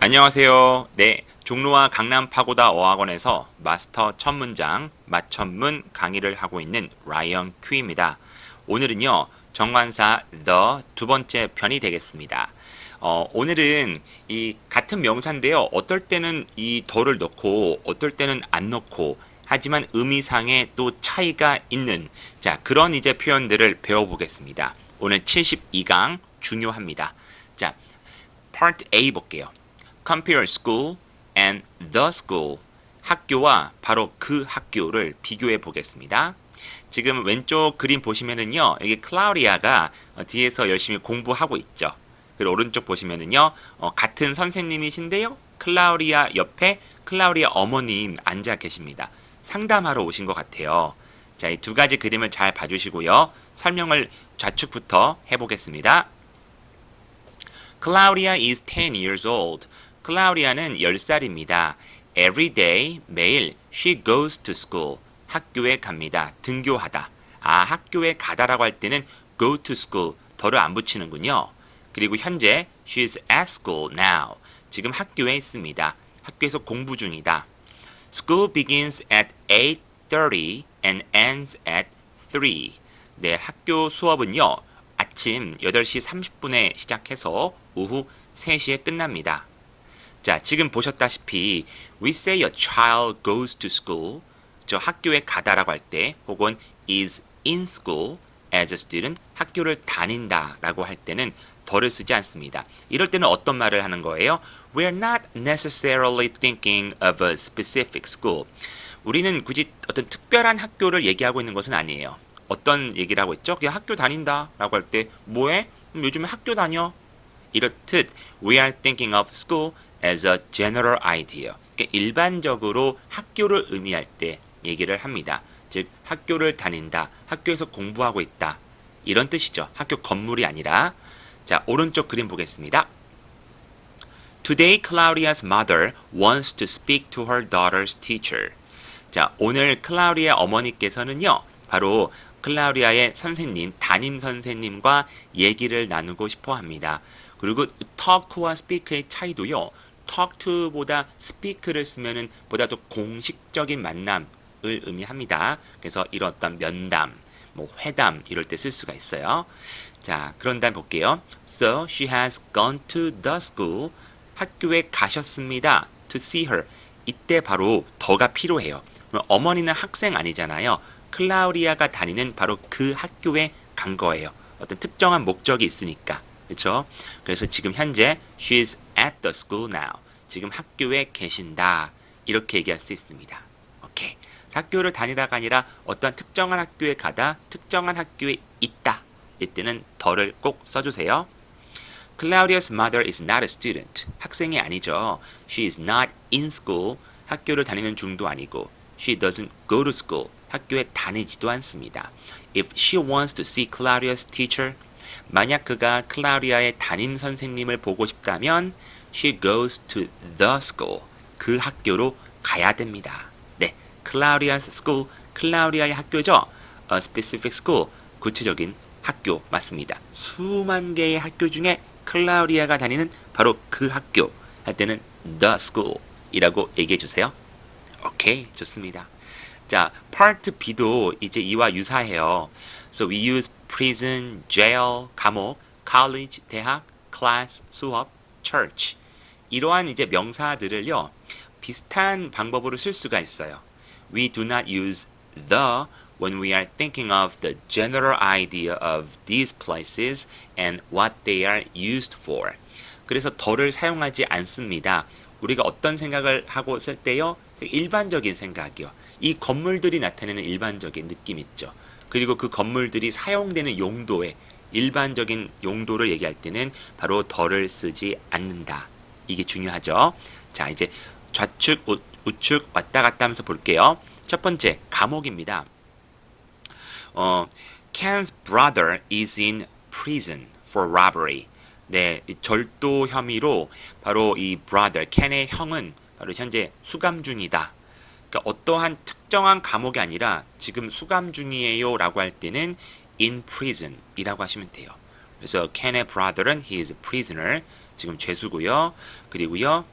안녕하세요. 네, 종로와 강남 파고다 어학원에서 마스터 첫 문장, 맞천문 강의를 하고 있는 라이언 큐입니다. 오늘은요, 정관사 the 두 번째 편이 되겠습니다. 오늘은 이 같은 명사인데요. 어떨 때는 이 더를 넣고 어떨 때는 안 넣고 하지만 의미상에 또 차이가 있는 그런 이제 표현들을 배워보겠습니다. 오늘 72강 중요합니다. 자, Part A 볼게요. Compare school and the school. 학교와 바로 그 학교를 비교해 보겠습니다. 지금 왼쪽 그림 보시면은요, 여기 클라우디아가 뒤에서 열심히 공부하고 있죠. 그리고 오른쪽 보시면은요, 같은 선생님이신데요, 클라우디아 옆에 클라우디아 어머님 앉아 계십니다. 상담하러 오신 것 같아요. 자, 이 두 가지 그림을 잘 봐주시고요. 설명을 좌측부터 해보겠습니다. Claudia is 10 years old. 클라우디아는 10살입니다. Every day, 매일, she goes to school. 학교에 갑니다. 등교하다. 학교에 가다라고 할 때는 go to school. 덜을 안 붙이는군요. 그리고 현재, she's at school now. 지금 학교에 있습니다. 학교에서 공부 중이다. School begins at 8:30 and ends at 3. 네, 학교 수업은요, 아침 8시 30분에 시작해서 오후 3시에 끝납니다. 자, 지금 보셨다시피 we say a child goes to school. 저 학교에 가다라고 할 때 혹은 is in school as a student 학교를 다닌다라고 할 때는 더를 쓰지 않습니다. 이럴 때는 어떤 말을 하는 거예요? We're not necessarily thinking of a specific school. 우리는 굳이 어떤 특별한 학교를 얘기하고 있는 것은 아니에요. 어떤 얘기를 하고 있죠? 그냥 학교 다닌다라고 할 때 뭐해? 요즘에 학교 다녀. 이렇듯 we are thinking of school as a general idea. 그러니까 일반적으로 학교를 의미할 때 얘기를 합니다. 즉 학교를 다닌다, 학교에서 공부하고 있다. 이런 뜻이죠. 학교 건물이 아니라. 자, 오른쪽 그림 보겠습니다. Today, Claudia's mother wants to speak to her daughter's teacher. 자, 오늘 클라우디아 어머니께서는요, 바로 클라우디아의 선생님, 담임 선생님과 얘기를 나누고 싶어 합니다. 그리고 talk와 speak의 차이도요, talk to보다 speak를 쓰면은 보다 더 공식적인 만남을 의미합니다. 그래서 이런 어떤 면담, 회담 이럴 때 쓸 수가 있어요. 자, 그런 다음 볼게요. So she has gone to the school. 학교에 가셨습니다. To see her. 이때 바로 더가 필요해요. 어머니는 학생 아니잖아요. 클라우디아가 다니는 바로 그 학교에 간 거예요. 어떤 특정한 목적이 있으니까. 그렇죠? 그래서 지금 현재 she's at the school now. 지금 학교에 계신다. 이렇게 얘기할 수 있습니다. 오케이. 학교를 다니다가 아니라 어떤 특정한 학교에 가다, 특정한 학교에 있다. 이때는 더를 꼭 써주세요. Claudia's mother is not a student. 학생이 아니죠. She is not in school. 학교를 다니는 중도 아니고 she doesn't go to school. 학교에 다니지도 않습니다. If she wants to see Claudia's teacher, 만약 그가 클라우디아의 담임 선생님을 보고 싶다면 she goes to the school. 그 학교로 가야 됩니다. 네, Claudia's school, 클라우디아의 학교죠. A specific school, 구체적인 학교 맞습니다. 수만 개의 학교 중에 클라우디아가 다니는 바로 그 학교 할 때는 the school 이라고 얘기해 주세요. 오케이, 좋습니다. 자, Part B도 이제 이와 유사해요. So we use prison, jail, 감옥, college, 대학, class, 수업, church. 이러한 이제 명사들을요, 비슷한 방법으로 쓸 수가 있어요. We do not use the when we are thinking of the general idea of these places and what they are used for. 그래서 더를 사용하지 않습니다. 우리가 어떤 생각을 하고 쓸 때요? 일반적인 생각이요. 이 건물들이 나타내는 일반적인 느낌 있죠. 그리고 그 건물들이 사용되는 용도의 일반적인 용도를 얘기할 때는 바로 더를 쓰지 않는다. 이게 중요하죠. 자, 이제 좌측, 우측 왔다 갔다 하면서 볼게요. 첫 번째, 감옥입니다. Ken's brother is in prison for robbery. 네, 절도 혐의로 바로 이 brother, 켄의 형은 바로 현재 수감 중이다. 그러니까 어떠한 특정한 감옥이 아니라 지금 수감 중이에요 라고 할 때는 in prison 이라고 하시면 돼요. 그래서 Ken의 brother는 he is a prisoner. 지금 죄수고요. 그리고요.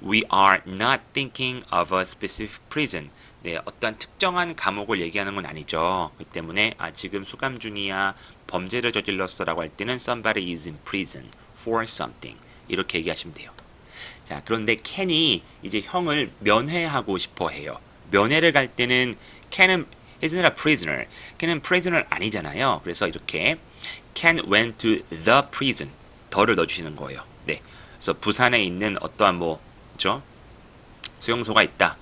We are not thinking of a specific prison. 네, 어떤 특정한 감옥을 얘기하는 건 아니죠. 그 때문에 지금 수감 중이야. 범죄를 저질렀어라고 할 때는 somebody is in prison for something. 이렇게 얘기하시면 돼요. 자, 그런데 캔이 이제 형을 면회하고 싶어 해요. 면회를 갈 때는 캔은 isn't a prisoner. 캔은 prisoner 아니잖아요. 그래서 이렇게 Ken went to the prison. 더를 넣어주시는 거예요. 네. 그래서 부산에 있는 어떠한 그죠? 수용소가 있다.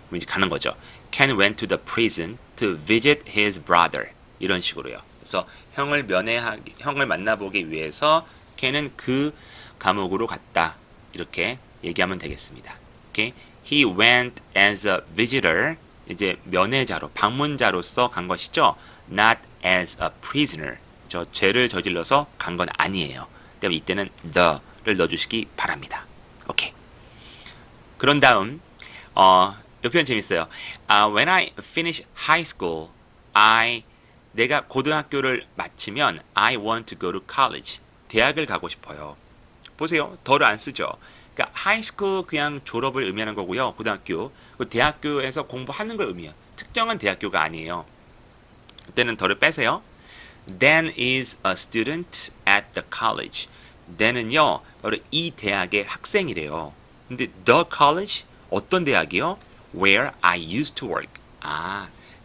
그럼 이제 가는 거죠. Ken went to the prison to visit his brother. 이런 식으로요. 그래서 형을 만나보기 위해서 켄은 그 감옥으로 갔다. 이렇게 얘기하면 되겠습니다. Okay? He went as a visitor. 이제 면회자로, 방문자로서 간 것이죠. Not as a prisoner. 저 죄를 저질러서 간 건 아니에요. 때문에 이때는 the를 넣어주시기 바랍니다. 오케이. 그런 다음 이 표현 재밌어요. When I finish high school, 내가 고등학교를 마치면 I want to go to college. 대학을 가고 싶어요. 보세요. 더를 안 쓰죠. 그러니까 high school 그냥 졸업을 의미하는 거고요. 고등학교. 대학교에서 공부하는 걸 의미해요. 특정한 대학교가 아니에요. 그때는 더를 빼세요. Dan is a student at the college. then은요, 바로 이 대학의 학생이래요. 근데 the college? 어떤 대학이요? Where I used to work.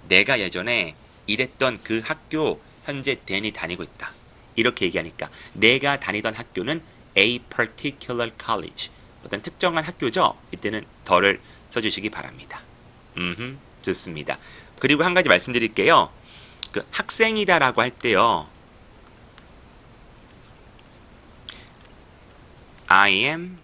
내가 예전에 일했던 그 학교, 현재 dan이 다니고 있다. 이렇게 얘기하니까 내가 다니던 학교는 a particular college. 어떤 특정한 학교죠? 이때는 the를 써주시기 바랍니다. 좋습니다. 그리고 한 가지 말씀드릴게요. 그 학생이다라고 할 때요. I'm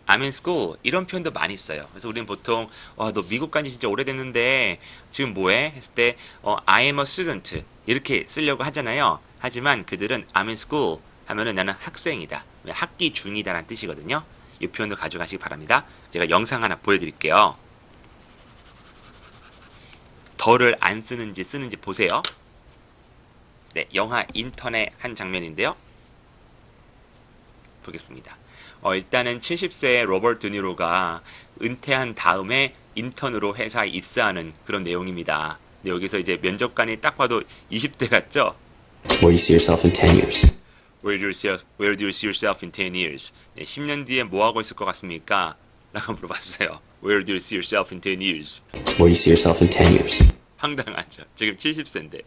in school 이런 표현도 많이 써요. 그래서 우리는 보통 너 미국 간지 진짜 오래됐는데 지금 뭐해? 했을 때 I am a student 이렇게 쓰려고 하잖아요. 하지만 그들은 I'm in school 하면은 나는 학생이다. 학기 중이다라는 뜻이거든요. 이 표현도 가져가시기 바랍니다. 제가 영상 하나 보여드릴게요. 더를 안 쓰는지 보세요. 네, 영화 인턴의 한 장면인데요. 보겠습니다. 일단은 70세의 로버트 드니로가 은퇴한 다음에 인턴으로 회사에 입사하는 그런 내용입니다. 근데 여기서 이제 면접관이 딱 봐도 20대 같죠? Where do you see yourself in 10 years? Where do you see yourself in 10 years? 네, 10년 뒤에 뭐 하고 있을 것 같습니까? 라고 물어봤어요. Where do you see yourself in 10 years? Where do you see yourself in 10 years? 황당하죠. 지금 70세인데.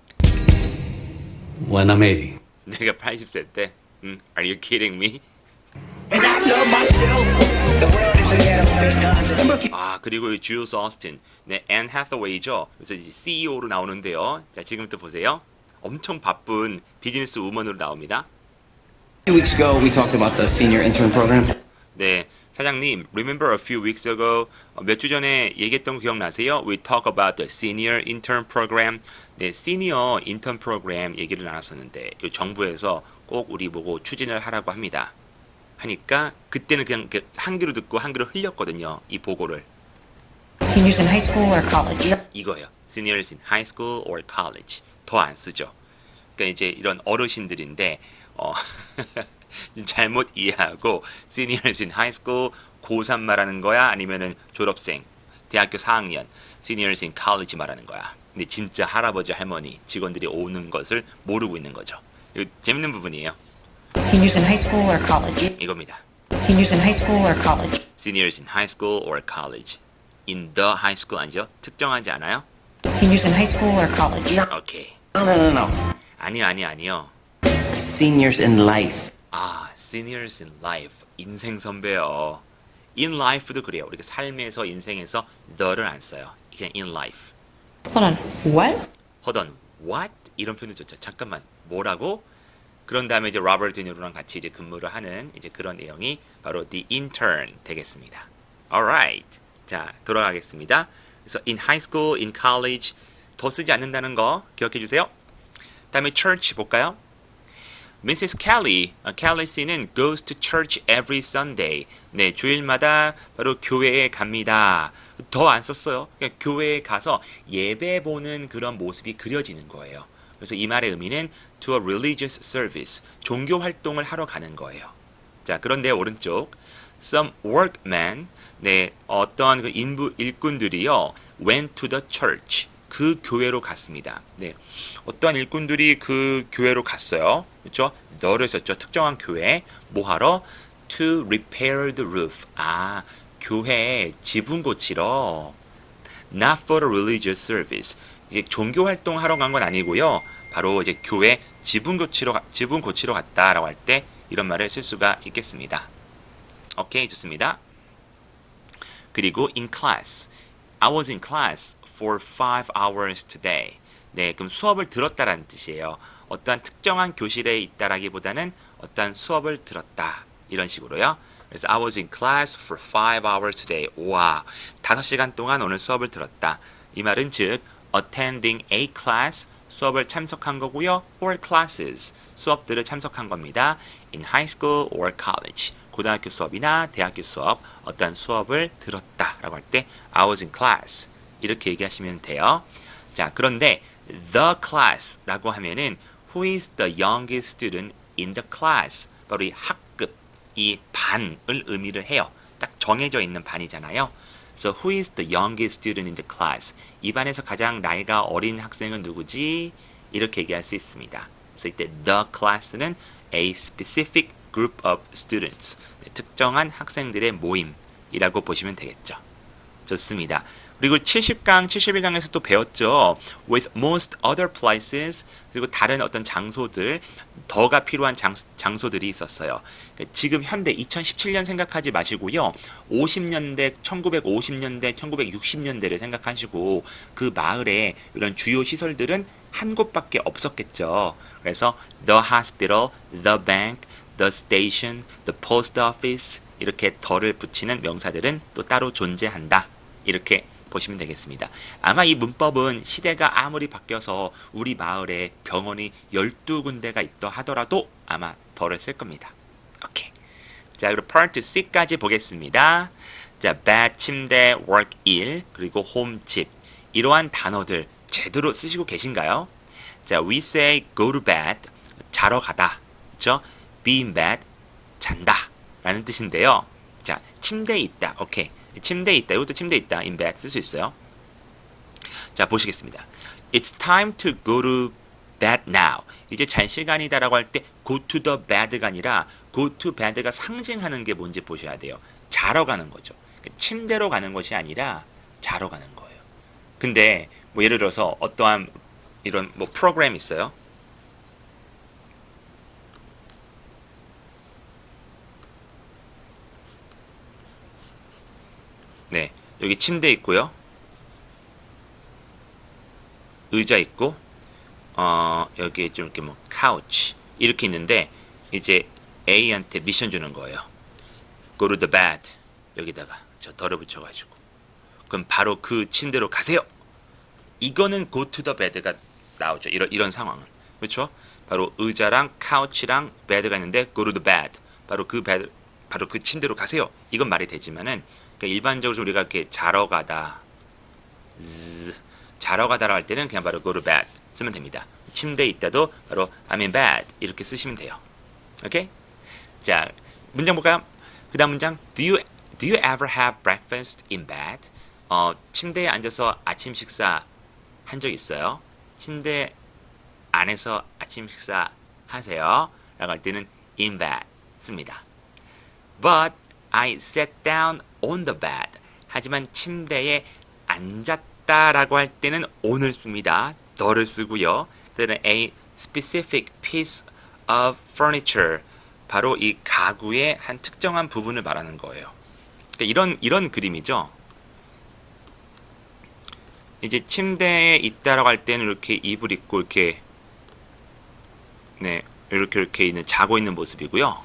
When I'm 80. 내가 80세 때? Are you kidding me? 그리고 주스 오스틴, 네, 앤 해서웨이죠. 그래서 이제 CEO로 나오는데요. 자, 지금부터 보세요. 엄청 바쁜 비즈니스 우먼으로 나옵니다. 2 weeks ago, we talked about the senior intern program. 네, 사장님, remember a few weeks ago, 몇 주 전에 얘기했던 거 기억나세요? We talk about the senior intern program. 네, 시니어 인턴 프로그램 얘기를 나눴었는데 이 정부에서 꼭 우리 보고 추진을 하라고 합니다. 하니까 그때는 그냥 한 귀로 듣고 한 귀로 흘렸거든요. 이 보고를. Seniors in high school or college? 이거예요. Seniors in high school or college. 더 안 쓰죠. 그러니까 이제 이런 어르신들인데 잘못 이해하고 Seniors in high school 고3 말하는 거야? 아니면은 졸업생, 대학교 4학년 Seniors in college 말하는 거야. 근데 진짜 할아버지, 할머니, 직원들이 오는 것을 모르고 있는 거죠. 이거 재밌는 부분이에요. Seniors in high school or college? 이겁니다. Seniors in high school or college? Seniors in high school or college. In the high school 아니죠? 특정하지 않아요? Seniors in high school or college? 오케이. No. 아니요. Seniors in life. Seniors in life. 인생 선배요. In life도 그래요. 우리가 삶에서, 인생에서 the를 안 써요. 그냥 in life. Hold on. What? Hold on. What? 이런 표현도 좋죠. 잠깐만. 뭐라고? 그런 다음에 이제 로버트 드니로랑 같이 이제 근무를 하는 이제 그런 내용이 바로 the intern 되겠습니다. Alright. 자, 돌아가겠습니다. 그래서 in high school, in college 더 쓰지 않는다는 거 기억해 주세요. 다음에 church 볼까요? Mrs. Kelly, Kelly 씨는 goes to church every Sunday. 네, 주일마다 바로 교회에 갑니다. 더 안 썼어요. 그냥 교회에 가서 예배 보는 그런 모습이 그려지는 거예요. 그래서 이 말의 의미는 to a religious service, 종교 활동을 하러 가는 거예요. 자, 그런데 오른쪽 some workmen, 네, 어떤 그 일꾼들이요 went to the church, 그 교회로 갔습니다. 네, 어떠한 일꾼들이 그 교회로 갔어요. 그렇죠? 너를 썼죠. 특정한 교회 뭐 하러? To repair the roof. 아, 교회 지붕 고치러. Not for a religious service. 이제 종교 활동 하러 간 건 아니고요. 바로 이제 교회 지붕 고치러 갔다라고 할 때 이런 말을 쓸 수가 있겠습니다. 오케이, 좋습니다. 그리고 in class. I was in class for 5 hours today. 네, 그럼 수업을 들었다라는 뜻이에요. 어떠한 특정한 교실에 있다라기보다는 어떠한 수업을 들었다. 이런 식으로요. 그래서 I was in class for 5 hours today. 와, 5시간 동안 오늘 수업을 들었다. 이 말은 즉 attending a class, 수업을 참석한 거고요. or classes, 수업들을 참석한 겁니다. in high school or college, 고등학교 수업이나 대학교 수업, 어떤 수업을 들었다라고 할 때 I was in class 이렇게 얘기하시면 돼요. 자, 그런데 the class라고 하면은 who is the youngest student in the class, 바로 이 학급, 이 반을 의미를 해요. 딱 정해져 있는 반이잖아요. So who is the youngest student in the class? 이 반에서 가장 나이가 어린 학생은 누구지? 이렇게 얘기할 수 있습니다. 그래서 이때 the class는 a specific group of students, 특정한 학생들의 모임이라고 보시면 되겠죠. 좋습니다. 그리고 70강, 71강에서 또 배웠죠. With most other places, 그리고 다른 어떤 장소들, 더가 필요한 장소들이 있었어요. 지금 현대 2017년 생각하지 마시고요. 50년대, 1950년대, 1960년대를 생각하시고 그 마을에 이런 주요 시설들은 한 곳밖에 없었겠죠. 그래서 the hospital, the bank, the station, the post office 이렇게 더를 붙이는 명사들은 또 따로 존재한다. 이렇게 보시면 되겠습니다. 아마 이 문법은 시대가 아무리 바뀌어서 우리 마을에 병원이 12군데가 있다 하더라도 아마 덜을 쓸 겁니다. 오케이. 자, 그리고 part C까지 보겠습니다. 자, bed, 침대, work, 일, 그리고 home, 집. 이러한 단어들 제대로 쓰시고 계신가요? 자, we say go to bed, 자러 가다. 그렇죠? be in bed, 잔다. 라는 뜻인데요. 자, 침대에 있다. 오케이. 침대에 있다. 이것도 침대에 있다. in bed 쓸 수 있어요. 자, 보시겠습니다. It's time to go to bed now. 이제 잘 시간이다라고 할 때 go to the bed가 아니라 go to bed가 상징하는 게 뭔지 보셔야 돼요. 자러 가는 거죠. 침대로 가는 것이 아니라 자러 가는 거예요. 근데 뭐 예를 들어서 어떠한 이런 뭐 프로그램 있어요. 네, 여기 침대 있고요. 의자 있고, 여기에 좀 이렇게 뭐 카우치 이렇게 있는데 이제 A한테 미션 주는 거예요. Go to the bed. 여기다가 저 덜어 붙여가지고 그럼 바로 그 침대로 가세요. 이거는 go to the bed가 나오죠. 이런 상황은 그렇죠? 바로 의자랑 카우치랑 bed가 있는데 go to the bed. 바로 그 bed, 바로 그 침대로 가세요. 이건 말이 되지만은. 그러니까 일반적으로 우리가 이렇게 자러 가다, 자러 가다라고 할 때는 그냥 바로 go to bed 쓰면 됩니다. 침대에 있다도 바로 I'm in bed 이렇게 쓰시면 돼요. 오케이? 자, 문장 볼까요? 그 다음 문장 Do you ever have breakfast in bed? 침대에 앉아서 아침 식사 한 적 있어요? 침대 안에서 아침 식사 하세요? 라고 할 때는 in bed 씁니다. But I sat down on the bed. 하지만 침대에 앉았다라고 할 때는 on을 씁니다. the를 쓰고요. 때는 a specific piece of furniture. 바로 이 가구의 한 특정한 부분을 말하는 거예요. 그러니까 이런 그림이죠. 이제 침대에 있다라고 할 때는 이렇게 이불 입고 이렇게 네, 이렇게 있는 자고 있는 모습이고요.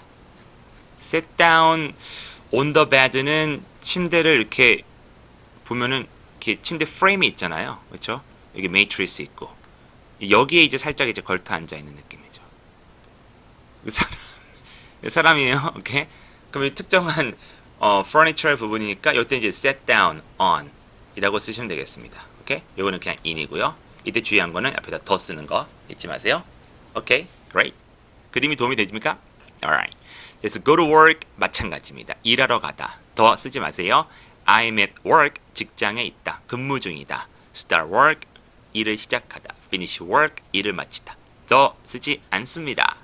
sit down on the bed는 침대를 이렇게 보면은 이렇게 침대 프레임이 있잖아요. 그렇죠? 여기 매트리스 있고 여기에 이제 살짝 이제 걸터 앉아 있는 느낌이죠. 사람이에요. 오케이. 그럼 특정한 furniture 부분이니까 이때 이제 sit down on 이라고 쓰시면 되겠습니다. 오케이? 요거는 그냥 in이고요. 이때 주의한 거는 앞에다 더 쓰는 거 잊지 마세요. 오케이, great. 그림이 도움이 됩니까? Alright. 그래서 go to work 마찬가지입니다. 일하러 가다. 더 쓰지 마세요. I'm at work 직장에 있다. 근무 중이다. Start work 일을 시작하다. Finish work 일을 마치다. 더 쓰지 않습니다.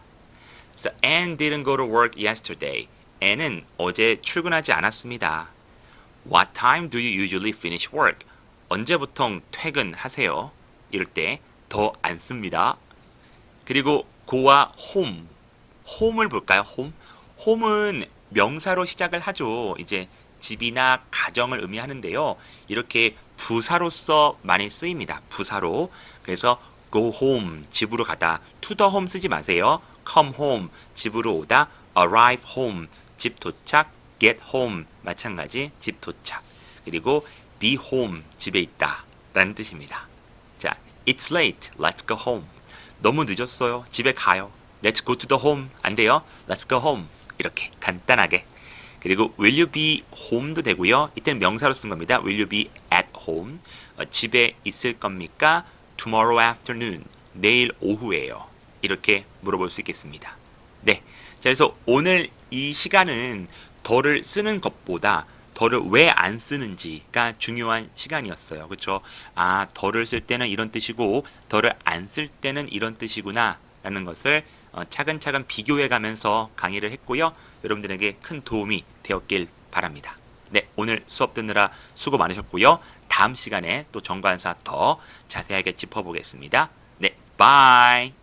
So Anne didn't go to work yesterday. Anne은 어제 출근하지 않았습니다. What time do you usually finish work? 언제 보통 퇴근하세요? 이럴 때 더 안 씁니다. 그리고 go와 home. home을 볼까요? home. home은 명사로 시작을 하죠. 이제 집이나 가정을 의미하는데요. 이렇게 부사로서 많이 쓰입니다. 부사로. 그래서 go home, 집으로 가다. to the home 쓰지 마세요. come home, 집으로 오다. arrive home, 집 도착. get home, 마찬가지 집 도착. 그리고 be home, 집에 있다 라는 뜻입니다. 자, it's late, let's go home. 너무 늦었어요. 집에 가요. Let's go to the home. 안 돼요. Let's go home. 이렇게 간단하게. 그리고 will you be home도 되고요. 이때는 명사로 쓴 겁니다. Will you be at home? 집에 있을 겁니까? Tomorrow afternoon. 내일 오후에요. 이렇게 물어볼 수 있겠습니다. 네. 자, 그래서 오늘 이 시간은 더를 쓰는 것보다 더를 왜 안 쓰는지가 중요한 시간이었어요. 그렇죠? 아, 더를 쓸 때는 이런 뜻이고 더를 안 쓸 때는 이런 뜻이구나 라는 것을 차근차근 비교해 가면서 강의를 했고요. 여러분들에게 큰 도움이 되었길 바랍니다. 네, 오늘 수업 듣느라 수고 많으셨고요. 다음 시간에 또 정관사 더 자세하게 짚어보겠습니다. 네, 바이.